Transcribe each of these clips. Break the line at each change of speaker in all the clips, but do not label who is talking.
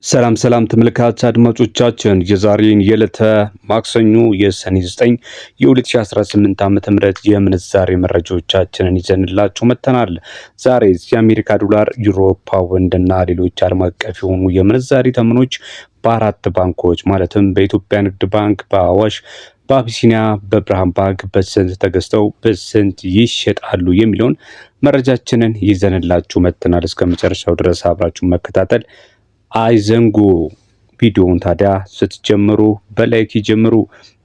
ሰላም ሰላም ተመልካች አድማጮቻችን የዛሬን የዕለተ ማክሰኞ የሰኔ 9 የ2018 ዓ.ም የምንዛሬ መረጃዎቻችንን ይዘንላችሁ መጥተናል። ዛሬ የአሜሪካ ዶላር፣ ዩሮ፣ ፓውንድ እና ሌሎች ዓለም አቀፍ የሆኑ የምንዛሬ ተመኖች በአራት ባንኮች ማለትም በኢትዮጵያ ንግድ ባንክ፣ በአዋሽ፣ በአቢሲኒያ፣ በብርሃን ባንክ በስንት ተገዝተው በስንት ይሸጣሉ የሚለውን መረጃችንን ይዘንላችሁ መጥተናል። እስከ መጨረሻው ድረስ አብራችሁ መከታተል አይዘንጉ። ቪዲዮውን ታዲያ ስትጀምሩ በላይክ ይጀምሩ።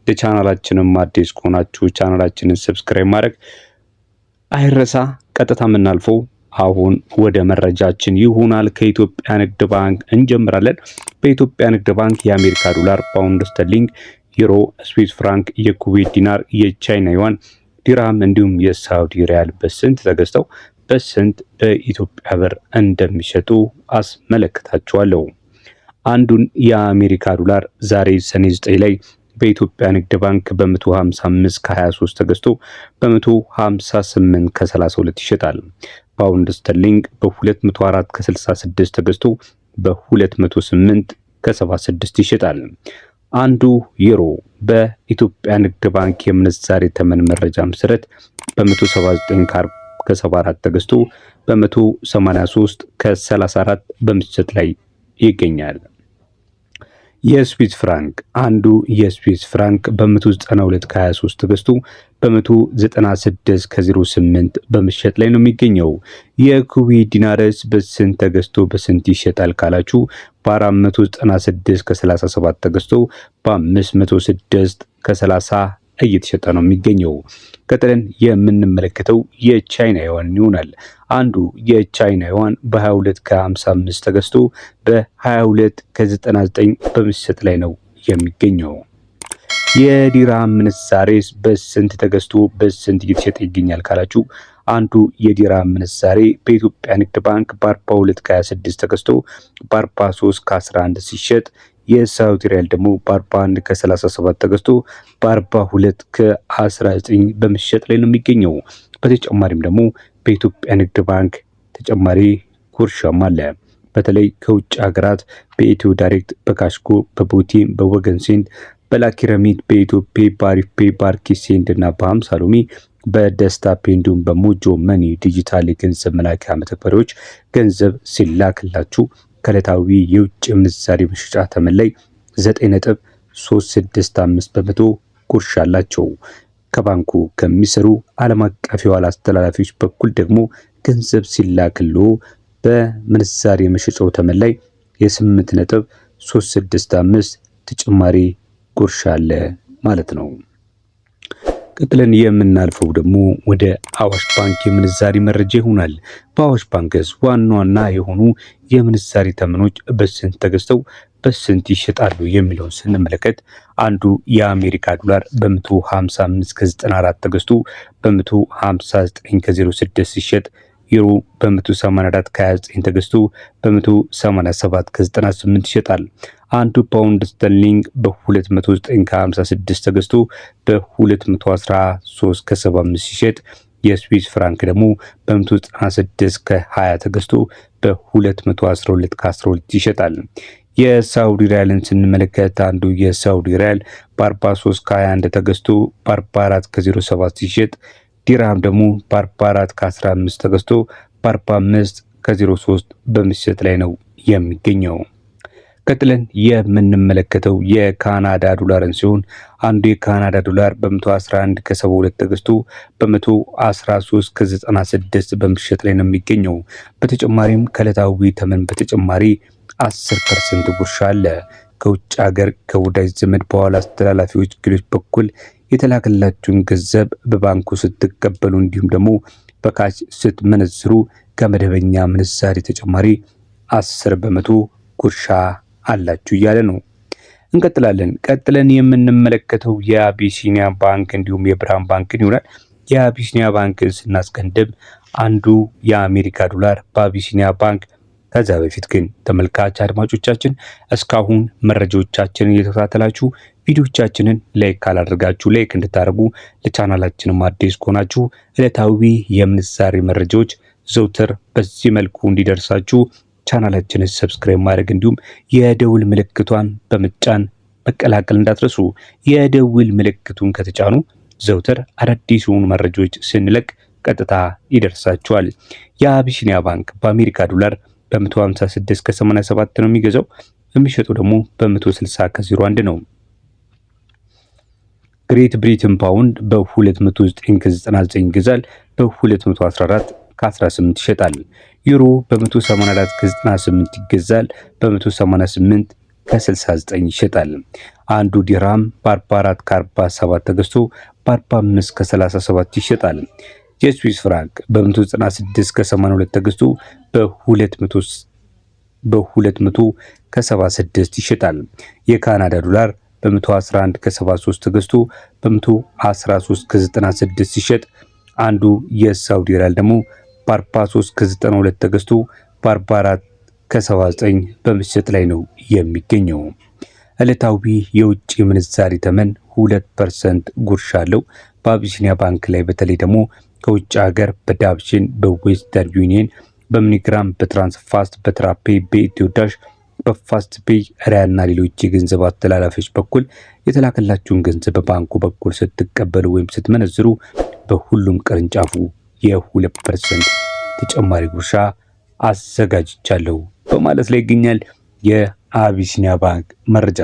ለቻናላችንም አዲስ ከሆናችሁ ቻናላችንን ሰብስክራይብ ማድረግ አይረሳ። ቀጥታ የምናልፈው አሁን ወደ መረጃችን ይሆናል። ከኢትዮጵያ ንግድ ባንክ እንጀምራለን። በኢትዮጵያ ንግድ ባንክ የአሜሪካ ዶላር፣ ፓውንድ ስተርሊንግ፣ ዩሮ፣ ስዊስ ፍራንክ፣ የኩዌት ዲናር፣ የቻይና ዩዋን፣ ዲርሃም እንዲሁም የሳውዲ ሪያል በስንት ተገዝተው በስንት በኢትዮጵያ ብር እንደሚሸጡ አስመለክታችኋለሁ። አንዱን የአሜሪካ ዶላር ዛሬ ሰኔ 9 ላይ በኢትዮጵያ ንግድ ባንክ በ155 ከ23 ተገዝቶ በ158 ከ32 ይሸጣል። ፓውንድ ስተርሊንግ በ204 ከ66 ተገዝቶ በ208 ከ76 ይሸጣል። አንዱ ዩሮ በኢትዮጵያ ንግድ ባንክ የምንዛሬ ተመን መረጃ መሰረት በ179 ከ74 ተገዝቶ በ183 ከ34 በመሸጥ ላይ ይገኛል። የስዊስ ፍራንክ አንዱ የስዊስ ፍራንክ በ192 ከ23 ተገዝቶ በ196 ከ08 በመሸጥ ላይ ነው የሚገኘው። የኩዌት ዲናርስ በስንት ተገዝቶ በስንት ይሸጣል ካላችሁ በ496 ከ37 ተገዝቶ በ506 ከ30 እየተሸጠ ነው የሚገኘው። ቀጥለን የምንመለከተው የቻይና ዩዋን ይሆናል። አንዱ የቻይና ዩዋን በ22 ከ55 ተገዝቶ በ22 ከ99 በመሸጥ ላይ ነው የሚገኘው። የዲርሃም ምንዛሬስ በስንት ተገዝቶ በስንት እየተሸጠ ይገኛል ካላችሁ አንዱ የዲርሃም ምንዛሬ በኢትዮጵያ ንግድ ባንክ በ42 ከ26 ተገዝቶ በ43 ከ11 ሲሸጥ የሳውዲ ሪያል ደግሞ በ41 ከ37 ተገዝቶ በ42 ከ19 በመሸጥ ላይ ነው የሚገኘው። በተጨማሪም ደግሞ በኢትዮጵያ ንግድ ባንክ ተጨማሪ ጉርሻም አለ። በተለይ ከውጭ ሀገራት በኢትዮ ዳይሬክት፣ በካሽጎ፣ በቦቲም፣ በወገን ሴንድ፣ በላኪ ረሚት፣ በኢትዮፔ፣ በአሪፍ ፔ፣ በአርኪ ሴንድ እና በሀምሳ ሎሚ፣ በደስታ ፔ እንዲሁም በሞጆ መኒ ዲጂታል የገንዘብ መላኪያ መተግበሪያዎች ገንዘብ ሲላክላችሁ ከዕለታዊ የውጭ ምንዛሬ መሸጫ ተመን ላይ 9.365 በመቶ ጉርሻ አላቸው። ከባንኩ ከሚሰሩ ዓለም አቀፍ የዋላ አስተላላፊዎች በኩል ደግሞ ገንዘብ ሲላክሎ በምንዛሬ መሸጫው ተመን ላይ የ8.365 ተጨማሪ ጉርሻ አለ ማለት ነው። ቀጥለን የምናልፈው ደግሞ ወደ አዋሽ ባንክ የምንዛሬ መረጃ ይሆናል። በአዋሽ ባንክስ ዋና ዋና የሆኑ የምንዛሬ ተመኖች በስንት ተገዝተው በስንት ይሸጣሉ የሚለውን ስንመለከት አንዱ የአሜሪካ ዶላር በ155 ከ94 ተገዝቶ በ159 ከ06 ሲሸጥ፣ ዩሮ በ184 ከ29 ተገዝቶ በ187 ከ98 ይሸጣል። አንዱ ፓውንድ ስተርሊንግ በ209 ከ56 ተገዝቶ በ213 ከ75 ሲሸጥ፣ የስዊስ ፍራንክ ደግሞ በ196 ከ20 ተገዝቶ በ212 ከ12 ይሸጣል። የሳውዲ ሪያልን ስንመለከት አንዱ የሳውዲ ሪያል በ43 ከ21 ተገዝቶ በ44 ከ07 ሲሸጥ፣ ዲርሃም ደግሞ በ44 ከ15 ተገዝቶ በ45 ከ03 በመሸጥ ላይ ነው የሚገኘው። ቀጥለን የምንመለከተው የካናዳ ዶላርን ሲሆን አንዱ የካናዳ ዶላር በ111 ከ72 ተገዝቶ በ113 ከ96 በመሸጥ ላይ ነው የሚገኘው። በተጨማሪም ከዕለታዊ ተመን በተጨማሪ 10% ጉርሻ አለ። ከውጭ ሀገር ከወዳጅ ዘመድ በኋላ አስተላላፊዎች ግሎች በኩል የተላከላችሁን ገንዘብ በባንኩ ስትቀበሉ እንዲሁም ደግሞ በካሽ ስትመነዝሩ ከመደበኛ ምንዛሬ ተጨማሪ 10 በመቶ ጉርሻ አላችሁ እያለ ነው። እንቀጥላለን። ቀጥለን የምንመለከተው የአቢሲኒያ ባንክ እንዲሁም የብርሃን ባንክን ይሆናል። የአቢሲኒያ ባንክን ስናስቀድም አንዱ የአሜሪካ ዶላር በአቢሲኒያ ባንክ ከዛ በፊት ግን ተመልካች አድማጮቻችን እስካሁን መረጃዎቻችንን እየተከታተላችሁ ቪዲዮቻችንን ላይክ ካላደረጋችሁ ላይክ እንድታደርጉ፣ ለቻናላችንም አዲስ ከሆናችሁ ዕለታዊ የምንዛሬ መረጃዎች ዘውትር በዚህ መልኩ እንዲደርሳችሁ ቻናላችንን ሰብስክራይብ ማድረግ እንዲሁም የደውል ምልክቷን በመጫን መቀላቀል እንዳትረሱ። የደውል ምልክቱን ከተጫኑ ዘውትር አዳዲስ የሆኑ መረጃዎች ስንለቅ ቀጥታ ይደርሳቸዋል። የአቢሲኒያ ባንክ በአሜሪካ ዶላር በ156 ከ87 ነው የሚገዛው። የሚሸጠው ደግሞ በ160 ከ01 ነው። ግሬት ብሪትን ፓውንድ በ209 ከ99 ይገዛል። በ214 ከ18 ይሸጣል። ዩሮ በ184 ከ98 ይገዛል። በ188 ከ69 ይሸጣል። አንዱ ዲራም በ44 ከ47 ተገዝቶ በ45 ከ37 ይሸጣል። የስዊስ ፍራንክ በ196 ከ82 ተገዝቶ በ200 ከ76 ይሸጣል። የካናዳ ዶላር በ111 ከ73 ተገዝቶ በ113 ከ96 ሲሸጥ አንዱ የሳውዲ ሪያል ደግሞ በ43 ከ92 ተገዝቶ በ44 ከ79 በመሸጥ ላይ ነው የሚገኘው። ዕለታዊ የውጭ ምንዛሪ ተመን 2% ጉርሻ አለው። በአቢሲኒያ ባንክ ላይ በተለይ ደግሞ ከውጭ ሀገር በዳብሽን፣ በዌስተርን ዩኒየን፣ በሚኒግራም፣ በትራንስፋስት፣ በትራፔ፣ በኢትዮ ዳሽ፣ በፋስት ፔይ፣ ሪያና ሌሎች የገንዘብ አስተላላፊዎች በኩል የተላከላችሁን ገንዘብ በባንኩ በኩል ስትቀበሉ ወይም ስትመነዝሩ በሁሉም ቅርንጫፉ የ2% ተጨማሪ ጉርሻ አዘጋጅቻለሁ በማለት ላይ ይገኛል የአቢሲኒያ ባንክ መረጃ።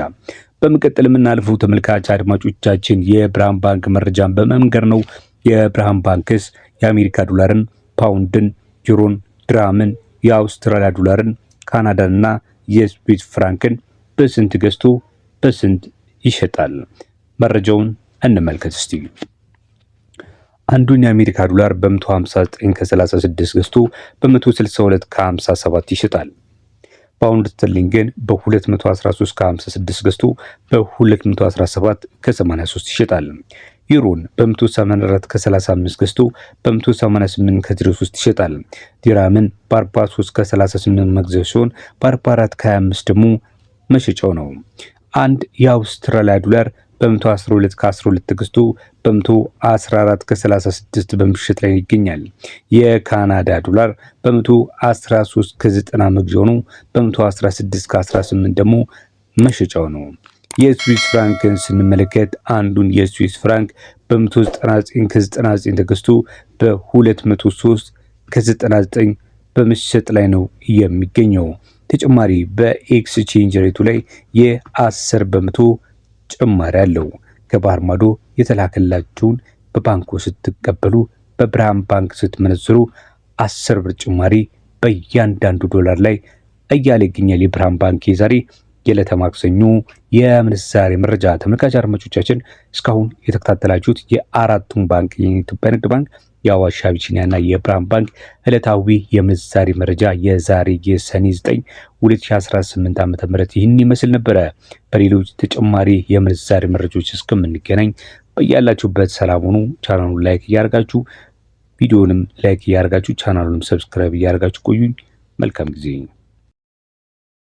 በመቀጠል የምናልፈው ተመልካች አድማጮቻችን የብርሃን ባንክ መረጃን በመንገር ነው። የብርሃን ባንክስ የአሜሪካ ዶላርን፣ ፓውንድን፣ ዩሮን፣ ድራምን፣ የአውስትራሊያ ዶላርን፣ ካናዳንና የስዊስ ፍራንክን በስንት ገዝቶ በስንት ይሸጣል? መረጃውን እንመልከት እስቲ። አንዱን የአሜሪካ ዶላር በ159 ከ36 ገዝቶ በ162 ከ57 ይሸጣል። ፓውንድ ስተርሊንግን በ213 ከ56 ገዝቶ በ217 ከ83 ይሸጣል። ዩሮን በ184 ከ35 ገዝቶ በ188 ከ03 ይሸጣል። ዲራምን በ43 ከ38 መግዛት ሲሆን በ44 ከ25 ደግሞ መሸጫው ነው። አንድ የአውስትራሊያ ዶላር በ112 ከ12 ተገዝቶ በ114 ከ36 በምሽት ላይ ይገኛል። የካናዳ ዶላር በ113 ከ90 መግዣው ነው። በ116 ከ18 ደግሞ መሸጫው ነው። የስዊስ ፍራንክን ስንመለከት አንዱን የስዊስ ፍራንክ በ199 ከ99 ተገዝቶ በ203 ከ99 በመሸጥ ላይ ነው የሚገኘው። ተጨማሪ በኤክስቼንጅ ሬቱ ላይ የ10 በመቶ ጭማሪ አለው። ከባህር ማዶ የተላከላችሁን በባንኩ ስትቀበሉ በብርሃን ባንክ ስትመነዝሩ 10 ብር ጭማሪ በእያንዳንዱ ዶላር ላይ እያለ ይገኛል። የብርሃን ባንክ የዛሬ የዕለተ ማክሰኞ የምንዛሬ መረጃ። ተመልካች አድማጮቻችን እስካሁን የተከታተላችሁት የአራቱን ባንክ የኢትዮጵያ ንግድ ባንክ፣ የአዋሽ፣ አቢሲኒያና የብርሃን ባንክ ዕለታዊ የምንዛሬ መረጃ የዛሬ የሰኔ 9 2018 ዓ.ም ይህን ይመስል ነበረ። በሌሎች ተጨማሪ የምንዛሬ መረጃዎች እስከምንገናኝ በያላችሁበት ሰላም ሁኑ። ቻናሉን ላይክ እያደረጋችሁ ቪዲዮንም ላይክ እያደረጋችሁ ቻናሉንም ሰብስክራይብ እያደረጋችሁ ቆዩኝ። መልካም ጊዜ